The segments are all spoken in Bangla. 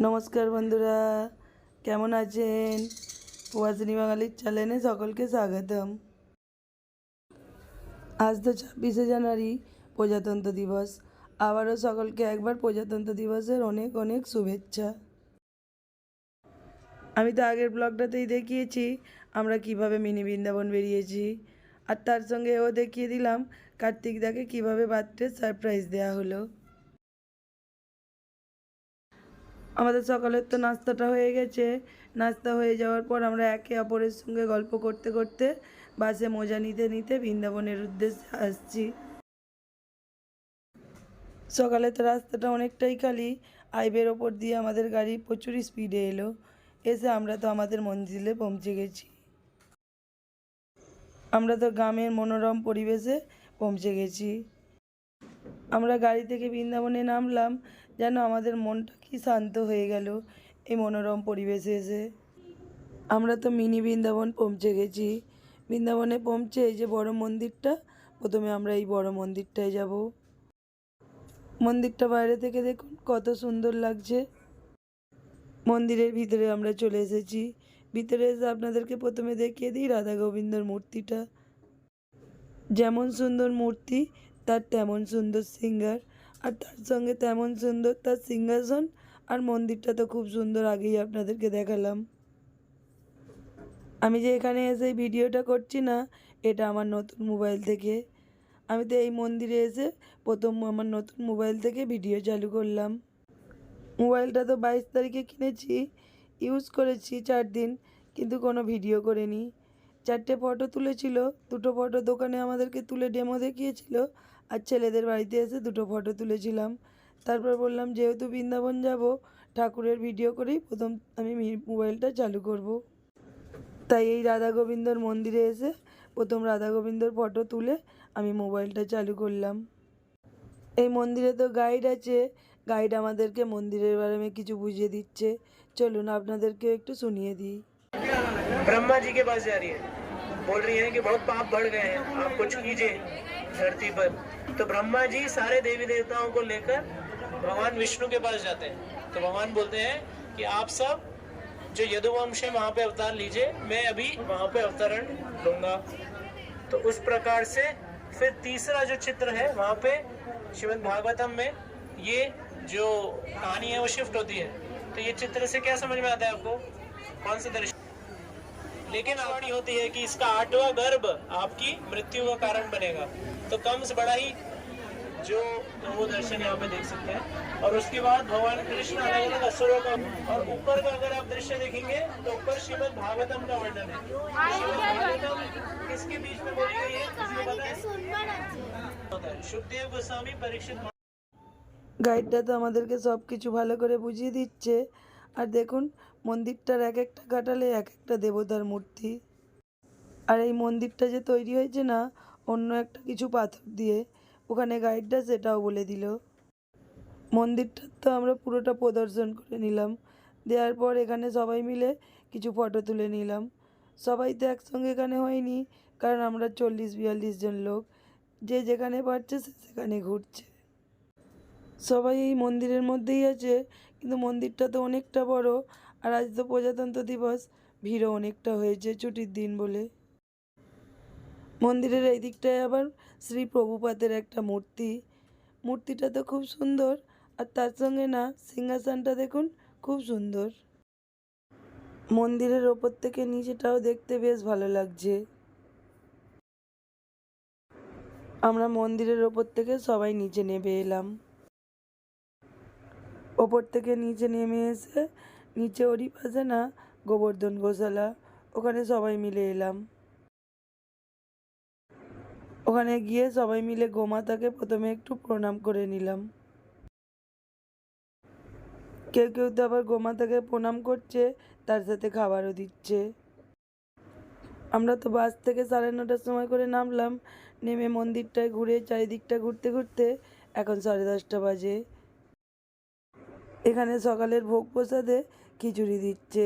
নমস্কার বন্ধুরা, কেমন আছেন? প্রবাসিনী বাঙালির চ্যানেলে সকলকে স্বাগতম। আজ তো 26শে জানুয়ারি প্রজাতন্ত্র দিবস। আবারও সকলকে একবার প্রজাতন্ত্র দিবসের অনেক অনেক শুভেচ্ছা। আমি তো আগের ব্লগটাতেই দেখিয়েছি আমরা কিভাবে মিনি বৃন্দাবন বেরিয়েছি, আর তার সঙ্গে এও দেখিয়ে দিলাম কার্তিক দাকে কীভাবে বার্থডে সারপ্রাইজ দেওয়া হলো। আমাদের সকালের তো নাস্তাটা হয়ে গেছে। নাস্তা হয়ে যাওয়ার পর আমরা একে অপরের সঙ্গে গল্প করতে করতে বাসে মজা নিতে নিতে বৃন্দাবনের উদ্দেশ্যে আসছি। সকালে তো রাস্তাটা অনেকটাই খালি, হাইওয়ের ওপর দিয়ে আমাদের গাড়ি প্রচুর স্পিডে এলো। এসে আমরা তো আমাদের মঞ্জিলে পৌঁছে গেছি। আমরা তো গ্রামের মনোরম পরিবেশে পৌঁছে গেছি। আমরা গাড়ি থেকে বৃন্দাবনে নামলাম, যেন আমাদের মনটা কি শান্ত হয়ে গেল এই মনোরম পরিবেশে এসে। আমরা তো মিনি বৃন্দাবন পৌঁছে গেছি। বৃন্দাবনে পৌঁছে এই যে বড় মন্দিরটা, প্রথমে আমরা এই বড় মন্দিরটায় যাব। মন্দিরটা বাইরে থেকে দেখুন কত সুন্দর লাগছে। মন্দিরের ভিতরে আমরা চলে এসেছি। ভিতরে এসে আপনাদেরকে প্রথমে দেখিয়ে দিই রাধা গোবিন্দর মূর্তিটা। যেমন সুন্দর মূর্তি তার তেমন সুন্দর সিঙ্গার, আর তার সঙ্গে তেমন সুন্দর তার সিংহাসন। আর মন্দিরটা তো খুব সুন্দর, আগেই আপনাদেরকে দেখালাম। আমি যে এখানে এসে ভিডিওটা করছি না, এটা আমার নতুন মোবাইল থেকে। আমি তো এই মন্দিরে এসে প্রথম আমার নতুন মোবাইল থেকে ভিডিও চালু করলাম। মোবাইলটা তো 22 তারিখে কিনেছি, ইউজ করেছি 4 দিন, কিন্তু কোনো ভিডিও করিনি। 4টে ফটো তুলেছিল, 2টো ফটো দোকানে আমাদেরকে তুলে ডেমো দেখিয়েছিল, আর ছেলেদের বাড়িতে এসে 2টো ফটো তুলেছিলাম। তারপর বললাম যেহেতু বৃন্দাবন যাব, ঠাকুরের ভিডিও করেই প্রথম আমি মোবাইলটা চালু করব। তাই এই রাধা গোবিন্দর মন্দিরে এসে প্রথম রাধা গোবিন্দর ফটো তুলে আমি মোবাইলটা চালু করলাম। এই মন্দিরে তো গাইড আছে, গাইড আমাদেরকে মন্দিরের বারে কিছু বুঝিয়ে দিচ্ছে। চলুন আপনাদেরকে একটু শুনিয়ে দিই। ब्रह्मा जी के पास जा रही है, बोल रही है कि बहुत पाप बढ़ गए हैं, आप कुछ कीजिए धरती पर। तो ब्रह्मा जी सारे देवी देवताओं को लेकर भगवान विष्णु के पास जाते हैं। तो भगवान बोलते हैं कि आप सब जो यदुवंश है वहां पे अवतार लीजिए, मैं अभी वहां पे अवतरण लूंगा। तो उस प्रकार से फिर तीसरा जो चित्र है वहां पे श्रीमद् भागवतम में ये जो कहानी है वो शिफ्ट होती है। तो ये चित्र से क्या समझ में आता है आपको, कौन सा दृश्य? लेकिन वाणी होती है कि इसका 8वां गर्भ आपकी मृत्यु का कारण बनेगा। तो कंस बड़ा ही जो वो दर्शन यहाँ पे देख सकते हैं। और उसके बाद भगवान कृष्ण अलग अलग असुरों का, और ऊपर का अगर आप दृश्य देखेंगे तो ऊपर श्रीमद् भागवतम का वर्णन है। श्रीमद् भागवतम किसके बीच में बोली गई है, किसको पता है? सुखदेव गोस्वामी परीक्षित। গাইডটা তো আমাদেরকে সব কিছু ভালো করে বুঝিয়ে দিচ্ছে। আর দেখুন মন্দিরটার এক একটা কাটালে এক একটা দেবতার মূর্তি। আর এই মন্দিরটা যে তৈরি হয়েছে না অন্য একটা কিছু পাথর দিয়ে, ওখানে গাইডটা সেটাও বলে দিল। মন্দিরটার তো আমরা পুরোটা প্রদর্শন করে নিলাম। দেওয়ার পর এখানে সবাই মিলে কিছু ফটো তুলে নিলাম। সবাই তো একসঙ্গে এখানে হয়নি, কারণ আমরা 40-42 জন লোক, যে যেখানে পারছে সে সেখানে ঘুরছে। সবাই এই মন্দিরের মধ্যেই আছে, কিন্তু মন্দিরটা তো অনেকটা বড়। আর আজ তো প্রজাতন্ত্র দিবস, ভিড়ও অনেকটা হয়েছে ছুটির দিন বলে। মন্দিরের এই দিকটায় আবার শ্রী প্রভুপাদের একটা মূর্তি। মূর্তিটা তো খুব সুন্দর, আর তার সঙ্গে না সিংহাসনটা দেখুন খুব সুন্দর। মন্দিরের ওপর থেকে নিচেটাও দেখতে বেশ ভালো লাগছে। আমরা মন্দিরের ওপর থেকে সবাই নিচে নেমে এলাম। ওপর থেকে নিচে নেমে এসে নিচে ওরই পাশে না গোবর্ধন গোশালা, ওখানে সবাই মিলে এলাম। ওখানে গিয়ে সবাই মিলে গোমাতাকে প্রথমে একটু প্রণাম করে নিলাম। কেউ কেউ তো আবার গোমাতাকে প্রণাম করছে, তার সাথে খাবারও দিচ্ছে। আমরা তো বাস থেকে 9:30টার সময় করে নামলাম। নেমে মন্দিরটায় ঘুরে চারিদিকটা ঘুরতে ঘুরতে এখন 10:30 বাজে। এখানে সকালের ভোগ প্রসাদে খিচুড়ি দিচ্ছে।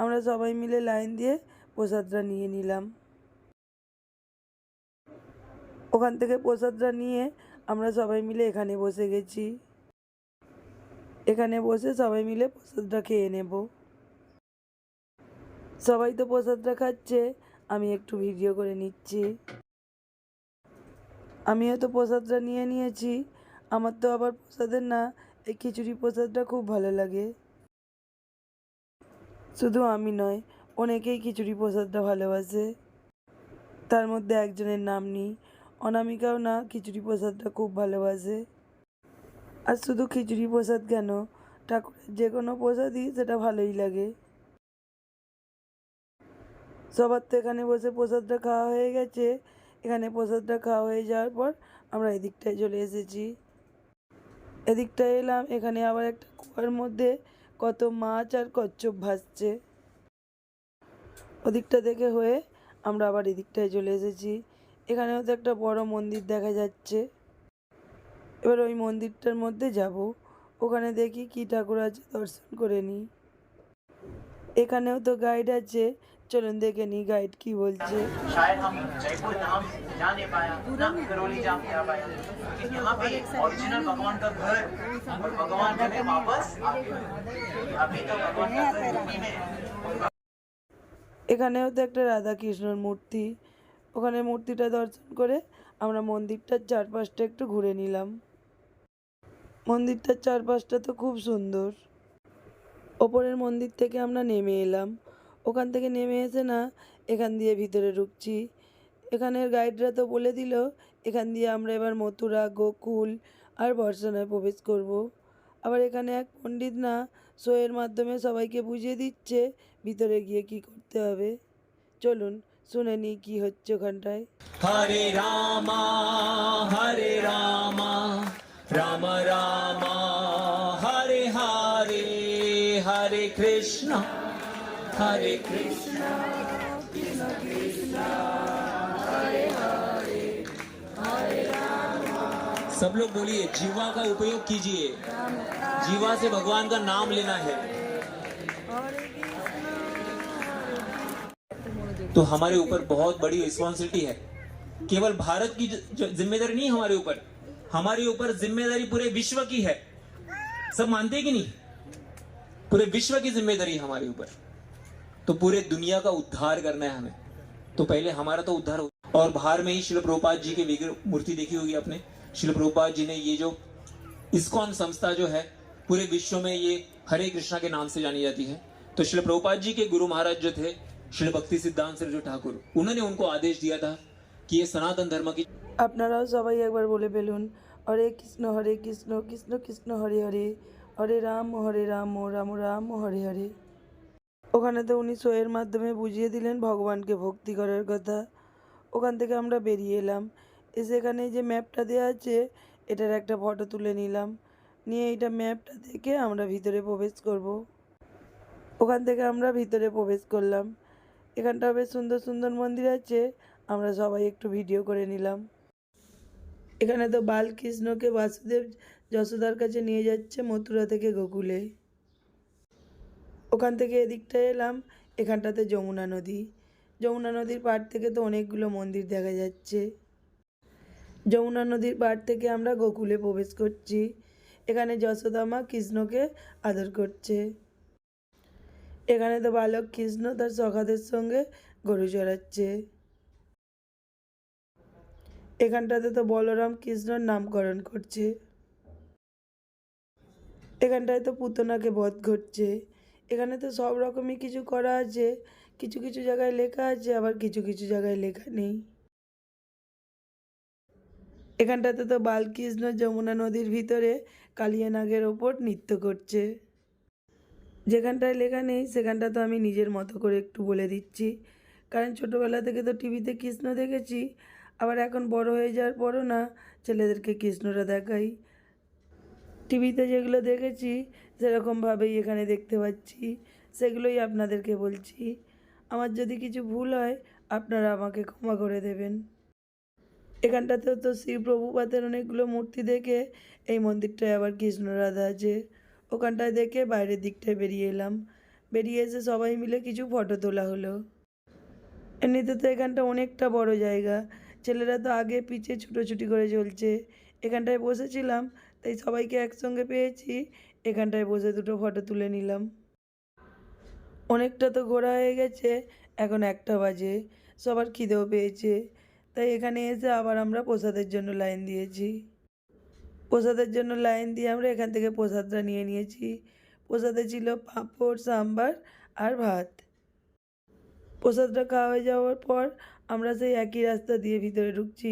আমরা সবাই মিলে লাইন দিয়ে প্রসাদটা নিয়ে নিলাম। ওখান থেকে প্রসাদটা নিয়ে আমরা সবাই মিলে এখানে বসে গেছি। এখানে বসে সবাই মিলে প্রসাদটা খেয়ে নেব। সবাই তো প্রসাদটা খাচ্ছে, আমি একটু ভিডিও করে নিচ্ছি। আমিও তো প্রসাদটা নিয়ে নিয়েছি। আমার তো আবার প্রসাদের না, এই খিচুড়ি প্রসাদটা খুব ভালো লাগে। শুধু আমি নয়, অনেকেই খিচুড়ি প্রসাদটা ভালোবাসে। তার মধ্যে একজনের নাম নিই, অনামিকাও না খিচুড়ি প্রসাদটা খুব ভালোবাসে। আর শুধু খিচুড়ি প্রসাদ কেন, ঠাকুরের যে কোনো প্রসাদই সেটা ভালোই লাগে। সবার তো এখানে বসে প্রসাদটা খাওয়া হয়ে গেছে। এখানে প্রসাদটা খাওয়া হয়ে যাওয়ার পর আমরা এদিকটায় চলে এসেছি। এদিকটায় এলাম, এখানে আবার একটা কুয়ার মধ্যে কত মাছ আর কচ্ছপ ভাসছে। ওদিকটা থেকে হয়ে আমরা আবার এদিকটায় চলে এসেছি। এখানেও তো একটা বড় মন্দির দেখা যাচ্ছে। এবার ওই মন্দিরটার মধ্যে যাব, ওখানে দেখি কি ঠাকুর আছে দর্শন করে নিই। এখানেও তো গাইড আছে, চলুন দেখে নিই গাইড কি বলছে। शायद हम जयपुर नाम जा नहीं पाया ना करौली जा पाया, लेकिन यहाँ पे ओरिजिनल भगवान का घर और भगवान हमें वापस आ गए। अभी तो भगवान का घर यूपी में है। এখানেও তো একটা রাধা কৃষ্ণর মূর্তি। ওখানে মূর্তিটা দর্শন করে আমরা মন্দিরটার চারপাশটা একটু ঘুরে নিলাম। মন্দিরটার চারপাশটা তো খুব সুন্দর। ওপরের মন্দির থেকে আমরা নেমে এলাম। ওখান থেকে নেমে এসে না এখান দিয়ে ভিতরে ঢুকছি। এখানের গাইডরা তো বলে দিল এখান দিয়ে আমরা এবার মথুরা, গোকুল আর বর্ষানায় প্রবেশ করব। আবার এখানে এক পণ্ডিত না শোয়ের মাধ্যমে সবাইকে বুঝিয়ে দিচ্ছে ভিতরে গিয়ে কি করতে হবে। চলুন শুনে নিই কী হচ্ছে ওখানটায়। हरे रामा राम रामा हरे हरे, हरे कृष्णा सब लोग बोलिए, जीवा का उपयोग कीजिए। जीवा से भगवान का नाम लेना है। तो हमारे ऊपर बहुत बड़ी रिस्पॉन्सिबिलिटी है। केवल भारत की जिम्मेदारी नहीं हमारे ऊपर, हमारे ऊपर जिम्मेदारी पूरे विश्व की है। सब मानते हैं कि नहीं? पूरे विश्व की जिम्मेदारी है हमारे ऊपर। तो पूरे दुनिया का उद्धार करना है हमें। तो पहले हमारा तो उद्धार हो। और बाहर में ही शिल प्रभुपाद जी की विग्रह मूर्ति देखी होगी आपने। शिल प्रभुपाद जी ने ये जो इस्कॉन संस्था जो है पूरे विश्व में ये हरे कृष्णा के नाम से जानी जाती है। तो शिल प्रभुपाद जी के गुरु महाराज जो थे श्री भक्ति सिद्धांत सरस्वती ठाकुर, उन्होंने उनको आदेश दिया था कि ये सनातन धर्म की। আপনারাও সবাই একবার বলে ফেলুন, হরে কৃষ্ণ কৃষ্ণ কৃষ্ণ হরে হরে, হরে রাম রাম রাম হরে হরে। ওখানে তো উনি শোয়ের মাধ্যমে বুঝিয়ে দিলেন ভগবানকে ভক্তি করার কথা। ওখান থেকে আমরা বেরিয়ে এলাম। এসে এখানে যে ম্যাপটা দেওয়া আছে এটার একটা ফটো তুলে নিলাম, নিয়ে এইটা ম্যাপটা দেখে আমরা ভিতরে প্রবেশ করব। ওখান থেকে আমরা ভিতরে প্রবেশ করলাম। এখানটা বেশ সুন্দর সুন্দর মন্দির আছে, আমরা সবাই একটু ভিডিও করে নিলাম। এখানে তো বালকৃষ্ণকে বাসুদেব যশোদার কাছে নিয়ে যাচ্ছে মথুরা থেকে গোকুলে। ওখান থেকে এদিকটায় এলাম, এখানটাতে যমুনা নদী। যমুনা নদীর পাড় থেকে তো অনেকগুলো মন্দির দেখা যাচ্ছে। যমুনা নদীর পাড় থেকে আমরা গোকুলে প্রবেশ করছি। এখানে যশোদা মা কৃষ্ণকে আদর করছে। এখানে তো বালক কৃষ্ণ তার সখাদের সঙ্গে গরু চড়াচ্ছে। এখানটাতে তো বলরাম কৃষ্ণর নামকরণ করছে। এখানটায় তো পুতনাকে বধ করছে। এখানে তো সব রকমই কিছু করা আছে, কিছু কিছু জায়গায় লেখা আছে, আবার কিছু কিছু জায়গায় লেখা নেই। এখানটাতে তো বালকৃষ্ণ যমুনা নদীর ভিতরে কালিয়া নাগের ওপর নৃত্য করছে। যেখানটায় লেখা নেই সেখানটা তো আমি নিজের মতো করে একটু বলে দিচ্ছি, কারণ ছোটোবেলা থেকে তো টিভিতে কৃষ্ণ দেখেছি, আবার এখন বড় হয়ে যাওয়ার পরও না ছেলেদেরকে কৃষ্ণরা দেখাই। টিভিতে যেগুলো দেখেছি সেরকমভাবেই এখানে দেখতে পাচ্ছি, সেগুলোই আপনাদেরকে বলছি। আমার যদি কিছু ভুল হয় আপনারা আমাকে ক্ষমা করে দেবেন। এখানটাতেও তো শ্রী প্রভুপাদের অনেকগুলো মূর্তি দেখে এই মন্দিরটায় আবার কৃষ্ণ রাধা আছে। ওখানটায় দেখে বাইরের দিকটায় বেরিয়ে এলাম। বেরিয়ে এসে সবাই মিলে কিছু ফটো তোলা হলো। এমনিতে তো এখানটা অনেকটা বড় জায়গা, ছেলেরা তো আগে পিছিয়ে ছুটোছুটি করে চলছে। এখানটায় বসেছিলাম তাই সবাইকে একসঙ্গে পেয়েছি, এখানটায় বসে দুটো ফটো তুলে নিলাম। অনেকটা তো ঘোরা হয়ে গেছে, এখন 1টা বাজে, সবার খিদেও পেয়েছে, তাই এখানে এসে আবার আমরা প্রসাদের জন্য লাইন দিয়েছি। প্রসাদের জন্য লাইন দিয়ে আমরা এখান থেকে প্রসাদটা নিয়ে নিয়েছি। প্রসাদে ছিল পাঁপড়, সাম্বার আর ভাত। প্রসাদটা খাওয়া হয়ে যাওয়ার পর আমরা সেই একই রাস্তা দিয়ে ভিতরে ঢুকছি,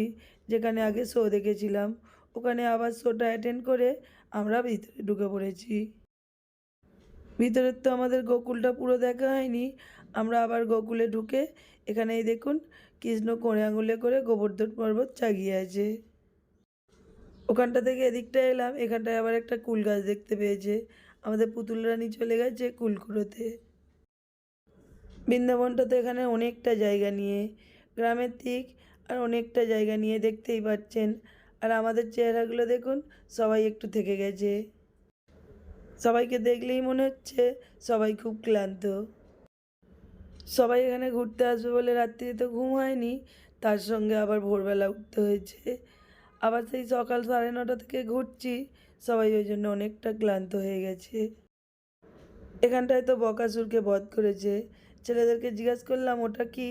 যেখানে আগে শো দেখেছিলাম। ওখানে আবার শোটা অ্যাটেন্ড করে আমরা ভিতরে ঢুকে পড়েছি। ভিতরের তো আমাদের গোকুলটা পুরো দেখা হয়নি। আমরা আবার গোকুলে ঢুকে এখানে এই দেখুন, কৃষ্ণ কোণে আঙুলে করে গোবর্ধন পর্বত চাগিয়ে আছে। ওখানটা থেকে এদিকটা এলাম, এখানটায় আবার একটা কুল গাছ দেখতে পেয়েছে। আমাদের পুতুল রানী চলে গেছে কুল কুড়োতে। বৃন্দাবনটা তো এখানে অনেকটা জায়গা নিয়ে, গ্রামের দিক আর অনেকটা জায়গা নিয়ে, দেখতেই পাচ্ছেন। আর আমাদের চেহারাগুলো দেখুন, সবাই একটু থেকে গেছে। সবাইকে দেখলেই মনে হচ্ছে সবাই খুব ক্লান্ত। সবাই এখানে ঘুরতে আসবে বলে রাত্রিতে তো ঘুম হয়নি, তার সঙ্গে আবার ভোরবেলা উঠতে হয়েছে। আবার সেই সকাল 9:30 থেকে ঘুরছি, সবাই ওই জন্য অনেকটা ক্লান্ত হয়ে গেছে। এখানটায় তো বকাসুরকে বধ করেছে। ছেলেদেরকে জিজ্ঞাসা করলাম ওটা কি,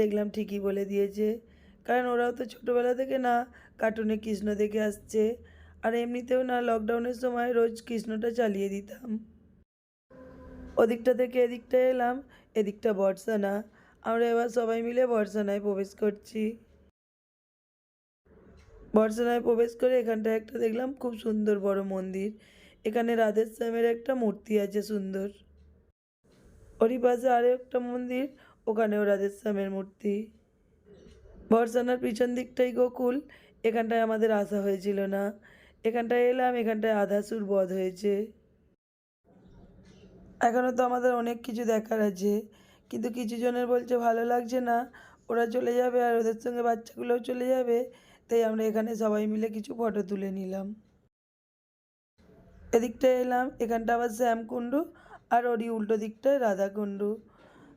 দেখলাম ঠিকই বলে দিয়েছে, কারণ ওরাও তো ছোটোবেলা থেকে না কার্টুনে কৃষ্ণ দেখে আসছে, আর এমনিতেও না লকডাউনের সময় রোজ কৃষ্ণটা চালিয়ে দিতাম। ওদিকটা থেকে এদিকটা এলাম, এদিকটা বর্ষানা। আমরা এবার সবাই মিলে বর্ষানায় প্রবেশ করছি। বর্ষানায় প্রবেশ করে এখানটায় একটা দেখলাম খুব সুন্দর বড় মন্দির। এখানে রাধেশ্যামের একটা মূর্তি আছে সুন্দর। ওরই পাশে আরও একটা মন্দির, ওখানেও রাধেশ্যামের মূর্তি। বর্ষানার পিছন দিকটাই গোকুল। এখানটায় আমাদের আসা হয়েছিল না, এখানটায় এলাম, এখানটায় আধাসুর বধ হয়েছে। এখনও তো আমাদের অনেক কিছু দেখার আছে, কিন্তু কিছু জনের বলছে ভালো লাগছে না, ওরা চলে যাবে আর ওদের সঙ্গে বাচ্চাগুলোও চলে যাবে, তাই আমরা এখানে সবাই মিলে কিছু ফটো তুলে নিলাম। এদিকটা এলাম, এখানটা আবার শ্যামকুণ্ডু, আর ওরই উল্টো দিকটায় রাধাকুণ্ডু।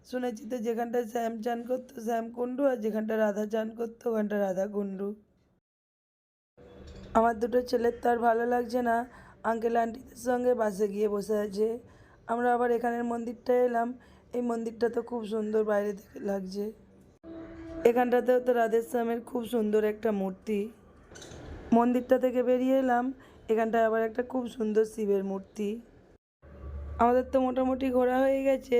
শুনেছি তো যেখানটায় শ্যাম চান করতো শ্যামকুণ্ডু, আর যেখানটা রাধা চান করতো ওখানটা রাধাকুণ্ডু। আমার দুটো ছেলের তো আর ভালো লাগছে না, আঙ্কেল আন্টিদের সঙ্গে বাসে গিয়ে বসে আছে। আমরা আবার এখানের মন্দিরটায় এলাম, এই মন্দিরটা তো খুব সুন্দর বাইরে থেকে লাগছে। এখানটাতেও তো রাধেশ্যামের খুব সুন্দর একটা মূর্তি। মন্দিরটা থেকে বেরিয়ে এলাম, এখানটায় আবার একটা খুব সুন্দর শিবের মূর্তি। আমাদের তো মোটামুটি ঘোরা হয়ে গেছে,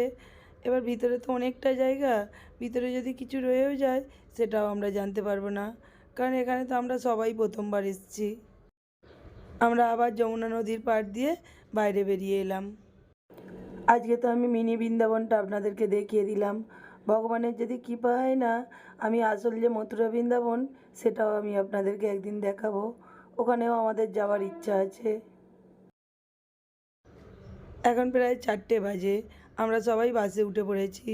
এবার ভিতরে তো অনেকটা জায়গা, ভিতরে যদি কিছু রয়েও যায় সেটাও আমরা জানতে পারবো না, কারণ এখানে তো আমরা সবাই প্রথমবার এসেছি। আমরা আবার যমুনা নদীর পাড় দিয়ে বাইরে বেরিয়ে এলাম। আজকে তো আমি মিনি বৃন্দাবনটা আপনাদেরকে দেখিয়ে দিলাম। ভগবানের যদি কৃপা হয় না, আমি আসল যে মথুরা বৃন্দাবন সেটাও আমি আপনাদেরকে একদিন দেখাবো, ওখানেও আমাদের যাওয়ার ইচ্ছা আছে। এখন প্রায় 4টে বাজে, আমরা সবাই বাসে উঠে পড়েছি।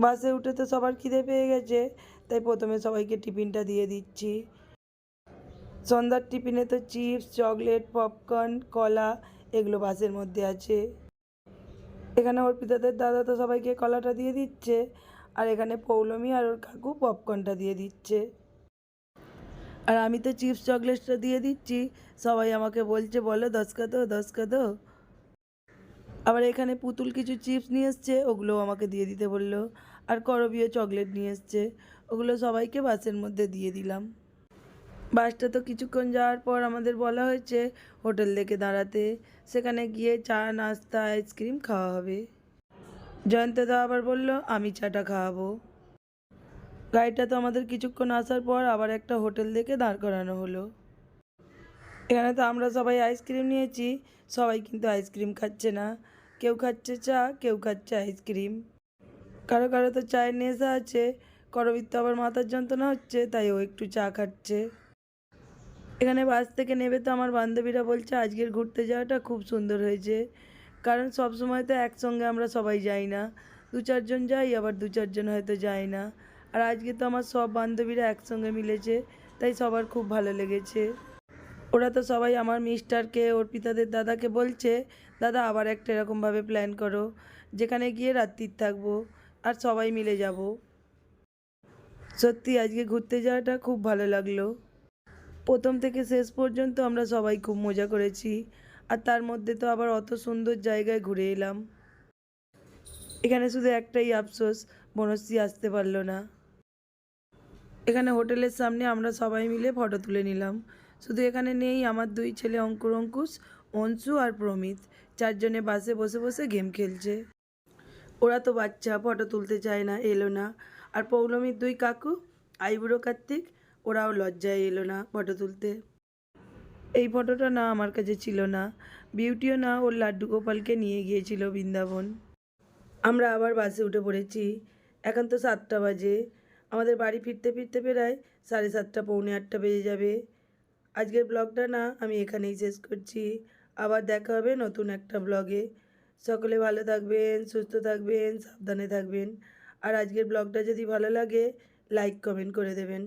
বাসে উঠে তো সবার খিদে পেয়ে গেছে, তাই প্রথমে সবাইকে টিফিনটা দিয়ে দিচ্ছি। সন্ধ্যার টিফিনে তো চিপস, চকলেট, পপকর্ন, কলা এগুলো বাসের মধ্যে আছে। এখানে অর্পিতাদের দাদা তো সবাইকে কলাটা দিয়ে দিচ্ছে, আর এখানে পৌলমী আর ওর কাকু পপকর্নটা দিয়ে দিচ্ছে, আর আমি তো চিপস চকলেটটা দিয়ে দিচ্ছি। সবাই আমাকে বলছে বলো 10 কা দো 10 কা দো। আবার এখানে পুতুল কিছু চিপস নিয়ে এসছে, ওগুলোও আমাকে দিয়ে দিতে বললো, আর করবীয় চকলেট নিয়ে এসছে, ওগুলো সবাইকে বাসের মধ্যে দিয়ে দিলাম। বাসটা তো কিছুক্ষণ যাওয়ার পর আমাদের বলা হয়েছে হোটেল দেখে দাঁড়াতে, সেখানে গিয়ে চা, নাস্তা, আইসক্রিম খাওয়া হবে। জয়ন্তদা আবার বলল আমি চাটা খাওয়াবো। গাড়িটা তো আমাদের কিছুক্ষণ আসার পর আবার একটা হোটেল দেখে দাঁড় করানো হলো। এখানে তো আমরা সবাই আইসক্রিম নিয়েছি, সবাই কিন্তু আইসক্রিম খাচ্ছে না, কেউ খাচ্ছে চা, কেউ খাচ্ছে আইসক্রিম। কারো কারো তো চায়ের নেশা আছে, করবীর তো আবার মাথার যন্ত্রণা হচ্ছে, তাই ও একটু চা খাচ্ছে। এখানে বাস থেকে নেবে তো আমার বান্ধবীরা বলছে আজকের ঘুরতে যাওয়াটা খুব সুন্দর হয়েছে, কারণ সব সময় তো একসঙ্গে আমরা সবাই যাই না, 2-4 জন যাই, আবার 2-4 জন হয়তো যাই না, আর আজকে তো আমার সব বান্ধবীরা একসঙ্গে মিলেছে, তাই সবার খুব ভালো লেগেছে। ওরা তো সবাই আমার মিস্টারকে, অর্পিতাদের দাদাকে বলছে দাদা আবার একটা এরকমভাবে প্ল্যান করো, যেখানে গিয়ে রাত্রির থাকবো আর সবাই মিলে যাব। সত্যি আজকে ঘুরতে যাওয়াটা খুব ভালো লাগলো। প্রথম থেকে শেষ পর্যন্ত আমরা সবাই খুব মজা করেছি। আর তার মধ্যে তো আবার অত সুন্দর জায়গায় ঘুরে এলাম। এখানে শুধু একটাই আফসোস, বনশ্রী আসতে পারলো না। এখানে হোটেলের সামনে আমরা সবাই মিলে ফটো তুলে নিলাম। শুধু এখানে নেই আমার 2 ছেলে অঙ্কুর অঙ্কুশ, অংশু আর প্রমিত। 4 জনে বাসে বসে বসে গেম খেলছে। ওরা তো বাচ্চা, ফটো তুলতে চায় না, এলো না। আর পৌলমীর 2 কাকু, আইবুড়ো কার্তিক, ওরাও লজ্জায় এলো না ফটো তুলতে। এই ফটোটা না আমার কাছে ছিল না, বিউটিও না, ওর লাড্ডু গোপালকে নিয়ে গিয়েছিল বৃন্দাবন। আমরা আবার বাসে উঠে পড়েছি। এখন তো 7টা বাজে। আমাদের বাড়ি ফিরতে ফিরতে প্রায় 7:30 পৌনে 8টা বেজে যাবে। আজকের ব্লগটা না আমি এখানেই শেষ করছি। আবার দেখা হবে নতুন একটা ব্লগে। সকলে ভালো থাকবেন, সুস্থ থাকবেন, সাবধানে থাকবেন। আর আজকের ব্লগটা যদি ভালো লাগে লাইক কমেন্ট করে দেবেন।